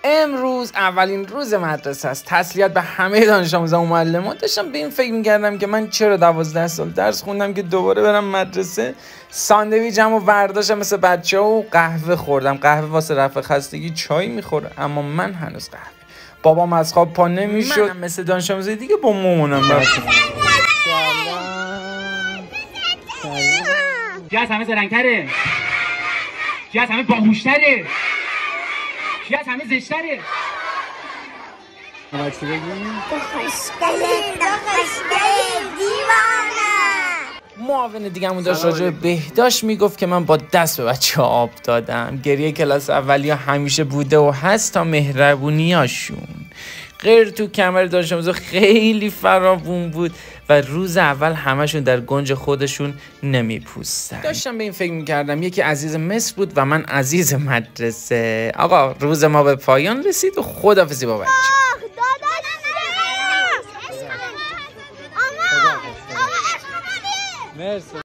امروز اولین روز مدرسه است. تسلیت به همه دانش آموزان و معلمان. داشتم به این فکر می‌کردم که من چرا 12 سال درس خوندم که دوباره برم مدرسه. ساندویچمو برداشتم مثل بچه‌ها و قهوه خوردم. قهوه واسه رفع خستگی، چای می‌خوره، اما من هنوز قهوه. بابام از خواب پا نمی‌شد. منم مثل دانش آموزای دیگه با مامانم رفتم. کی از همه زرنگ‌تره؟ کی از همه باهوش‌تره؟ کی از همه زشت‌تره؟ ما چی بگیم؟ خوشگله دیوانه. معاون دیگه‌مون داشت راجع به بهداشت میگفت که من با دست به بچه‌ها آب دادم. گریه کلاس اولیه همیشه بوده و هست تا مهربونیاشون. غیر تو کمر دانش آموزا خیلی فراوون بود و روز اول همشون در گنج خودشون نمیپوستن. داشتم به این فکر میکردم یکی عزیز مصر بود و من عزیز مدرسه. آقا روز ما به پایان رسید و خداحافظی با بچه. مرسی.